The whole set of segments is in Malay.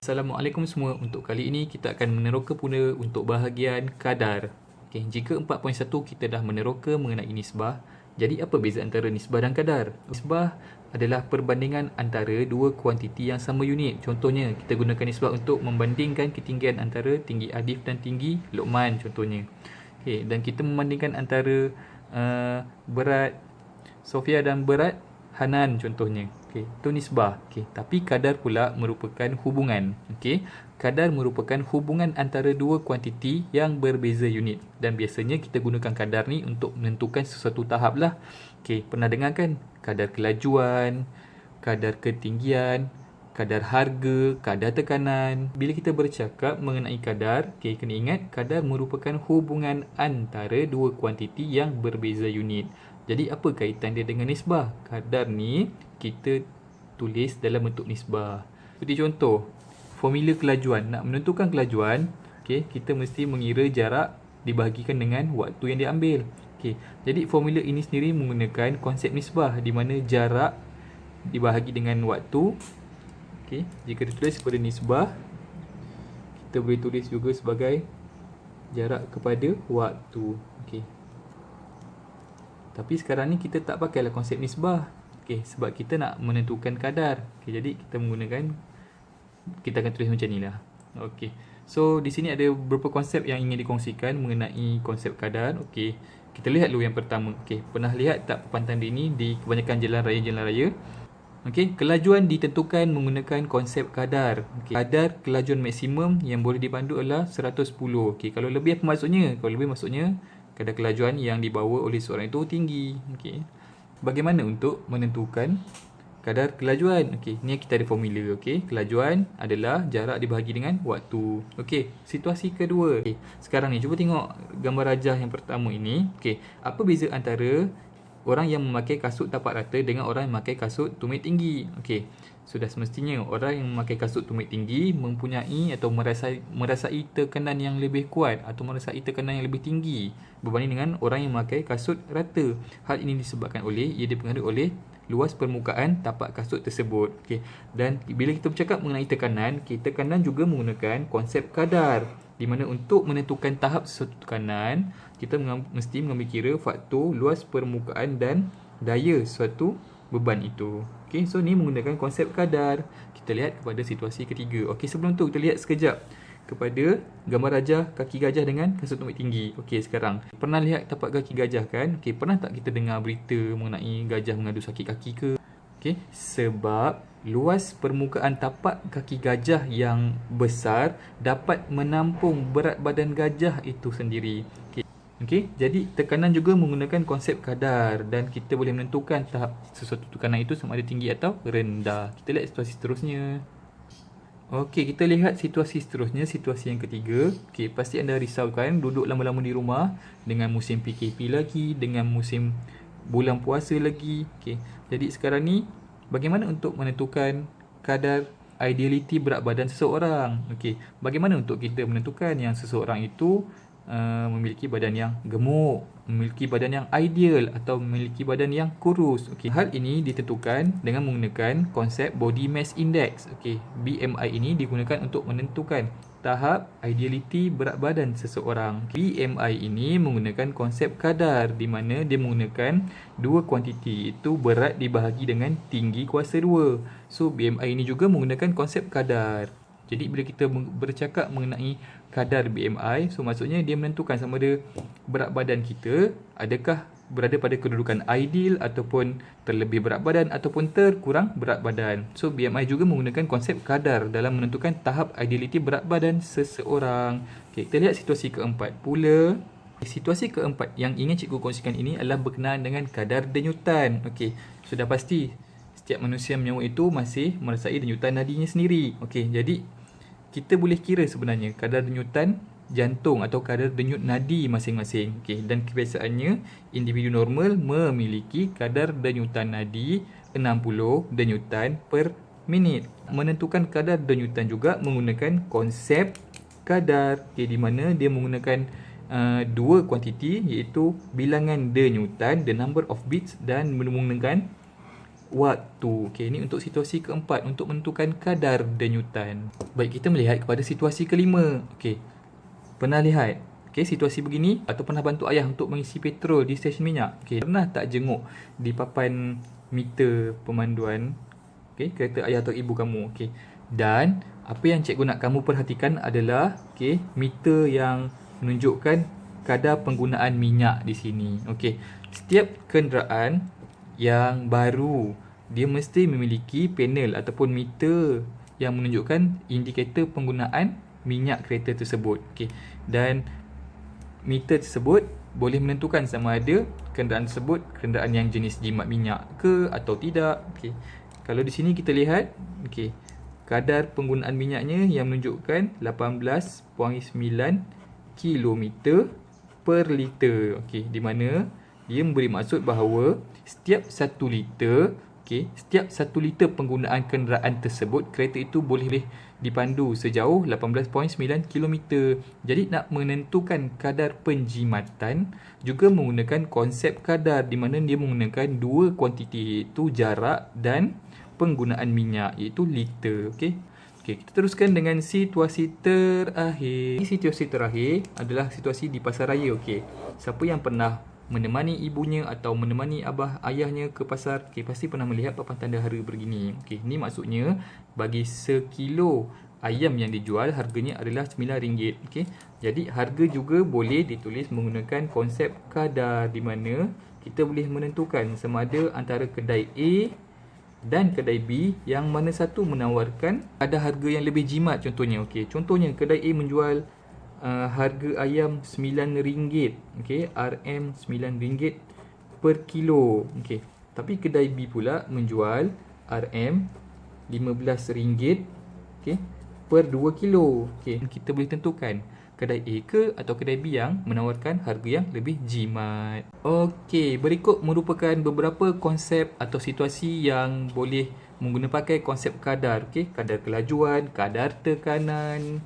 Assalamualaikum semua. Untuk kali ini kita akan meneroka pula untuk bahagian kadar. Okey, jika 4.1 kita dah meneroka mengenai nisbah, jadi apa beza antara nisbah dan kadar? Nisbah adalah perbandingan antara dua kuantiti yang sama unit. Contohnya, kita gunakan nisbah untuk membandingkan ketinggian antara tinggi Adif dan tinggi Luqman contohnya. Okey, dan kita membandingkan antara berat Sofia dan berat Hanan contohnya. Okey, itu nisbah. Okey, tapi kadar pula merupakan hubungan. Okey, kadar merupakan hubungan antara dua kuantiti yang berbeza unit dan biasanya kita gunakan kadar ni untuk menentukan sesuatu tahap lah. Okey, pernah dengar kan? Kadar kelajuan, kadar ketinggian, kadar harga, kadar tekanan. Bila kita bercakap mengenai kadar, okey, kena ingat kadar merupakan hubungan antara dua kuantiti yang berbeza unit. Jadi apa kaitan dia dengan nisbah? Kadar ni kita tulis dalam bentuk nisbah. Seperti contoh, formula kelajuan. Nak menentukan kelajuan, okay, kita mesti mengira jarak dibahagikan dengan waktu yang diambil. Okay, jadi formula ini sendiri menggunakan konsep nisbah di mana jarak dibahagi dengan waktu. Okay, jika ditulis pada nisbah, kita boleh tulis juga sebagai jarak kepada waktu. Okay. Tapi sekarang ni kita tak pakailah konsep nisbah. Okey, sebab kita nak menentukan kadar. Okey, jadi kita akan tulis macam ni lah. Okey. So di sini ada beberapa konsep yang ingin dikongsikan mengenai konsep kadar. Okey. Kita lihat dulu yang pertama. Okey, pernah lihat tak papan tanda ini di kebanyakan jalan raya? Okey, kelajuan ditentukan menggunakan konsep kadar. Okey, kadar kelajuan maksimum yang boleh dipandu adalah 110. Okey, kalau lebih apa maksudnya? Kalau lebih maksudnya kadar kelajuan yang dibawa oleh seorang itu tinggi. Okey. Bagaimana untuk menentukan kadar kelajuan? Okey, ni kita ada formula. Okey, kelajuan adalah jarak dibahagi dengan waktu. Okey, situasi kedua. Okey, sekarang ni cuba tengok gambar rajah yang pertama ini. Okey, apa beza antara orang yang memakai kasut tapak rata dengan orang yang memakai kasut tumit tinggi? Okey, sudah semestinya orang yang memakai kasut tumit tinggi mempunyai atau merasai tekanan yang lebih kuat atau merasai tekanan yang lebih tinggi berbanding dengan orang yang memakai kasut rata. Hal ini disebabkan oleh ia dipengaruhi oleh luas permukaan tapak kasut tersebut. Okey, dan bila kita bercakap mengenai tekanan, tekanan juga menggunakan konsep kadar di mana untuk menentukan tahap sesuatu tekanan, kita mesti mengambil kira faktor luas permukaan dan daya suatu beban itu. Okey, so ni menggunakan konsep kadar. Kita lihat kepada situasi ketiga. Okey, sebelum tu kita lihat sekejap kepada gambar rajah kaki gajah dengan kasut tumit tinggi. Okey, sekarang pernah lihat tapak kaki gajah kan? Okey, pernah tak kita dengar berita mengenai gajah mengadu sakit kaki ke? Okey, sebab luas permukaan tapak kaki gajah yang besar dapat menampung berat badan gajah itu sendiri. Okey, jadi tekanan juga menggunakan konsep kadar dan kita boleh menentukan tahap sesuatu tekanan itu sama ada tinggi atau rendah. Kita lihat situasi seterusnya. Okey, kita lihat situasi seterusnya, situasi yang ketiga. Okey, pasti anda risau kan duduk lama-lama di rumah dengan musim PKP lagi, dengan musim bulan puasa lagi. Okey, jadi sekarang ni bagaimana untuk menentukan kadar ideality berat badan seseorang? Okey, bagaimana untuk kita menentukan yang seseorang itu memiliki badan yang gemuk, memiliki badan yang ideal atau memiliki badan yang kurus? Okey, hal ini ditentukan dengan menggunakan konsep body mass index. Okey, BMI ini digunakan untuk menentukan tahap ideality berat badan seseorang. BMI ini menggunakan konsep kadar di mana dia menggunakan dua kuantiti, itu berat dibahagi dengan tinggi kuasa 2. So BMI ini juga menggunakan konsep kadar. Jadi bila kita bercakap mengenai kadar BMI, so maksudnya dia menentukan sama ada berat badan kita adakah berada pada kedudukan ideal ataupun terlebih berat badan ataupun terkurang berat badan. So BMI juga menggunakan konsep kadar dalam menentukan tahap ideality berat badan seseorang. Okay, kita lihat situasi keempat pula. Situasi keempat yang ingin cikgu kongsikan ini adalah berkenaan dengan kadar denyutan. Okey, sudah pasti setiap manusia menyawa itu masih merasai denyutan nadinya sendiri. Okey, jadi kita boleh kira sebenarnya kadar denyutan jantung atau kadar denyut nadi masing-masing. Okey, dan kebiasaannya individu normal memiliki kadar denyutan nadi 60 denyutan per minit. Menentukan kadar denyutan juga menggunakan konsep kadar, di mana dia menggunakan dua kuantiti iaitu bilangan denyutan, the number of beats, dan menggunakan waktu. Okey, ini untuk situasi keempat untuk menentukan kadar denyutan. Baik, kita melihat kepada situasi kelima. Okey. Pernah lihat situasi begini atau pernah bantu ayah untuk mengisi petrol di stesen minyak? Pernah tak jenguk di papan meter pemanduan kereta ayah atau ibu kamu? Dan apa yang cikgu nak kamu perhatikan adalah meter yang menunjukkan kadar penggunaan minyak di sini. Setiap kenderaan yang baru dia mesti memiliki panel ataupun meter yang menunjukkan indikator penggunaan minyak kereta tersebut. Dan meter tersebut boleh menentukan sama ada kenderaan tersebut kenderaan yang jenis jimat minyak ke atau tidak. Kalau di sini kita lihat kadar penggunaan minyaknya yang menunjukkan 18.9 km per liter. Di mana dia memberi maksud bahawa setiap 1 liter setiap 1 liter penggunaan kenderaan tersebut, kereta itu boleh dipandu sejauh 18.9 km. Jadi nak menentukan kadar penjimatan juga menggunakan konsep kadar di mana dia menggunakan dua kuantiti, iaitu jarak dan penggunaan minyak, iaitu liter. Kita teruskan dengan situasi terakhir. Situasi terakhir adalah situasi di pasar raya. Siapa yang pernah menemani ibunya atau menemani abah ayahnya ke pasar, pasti pernah melihat papan tanda harga begini. Ini maksudnya bagi sekilo ayam yang dijual harganya adalah RM9. Jadi harga juga boleh ditulis menggunakan konsep kadar di mana kita boleh menentukan sama ada antara kedai A dan kedai B yang mana satu menawarkan ada harga yang lebih jimat contohnya. Contohnya kedai A menjual harga ayam RM9, RM RM9 per kilo. Tapi kedai B pula menjual RM RM15 per 2 kilo. Kita boleh tentukan kedai A ke atau kedai B yang menawarkan harga yang lebih jimat. Berikut merupakan beberapa konsep atau situasi yang boleh menggunakan konsep kadar. Kadar kelajuan, kadar tekanan,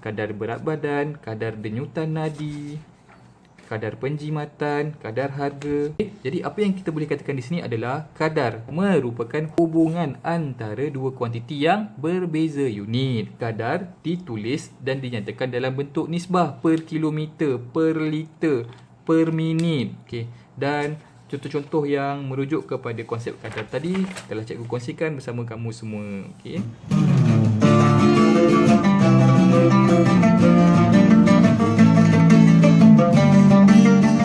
kadar berat badan, kadar denyutan nadi, kadar penjimatan, kadar harga. Jadi apa yang kita boleh katakan di sini adalah kadar merupakan hubungan antara dua kuantiti yang berbeza unit. Kadar ditulis dan dinyatakan dalam bentuk nisbah per kilometer, per liter, per minit. Dan contoh-contoh yang merujuk kepada konsep kadar tadi telah cikgu kongsikan bersama kamu semua.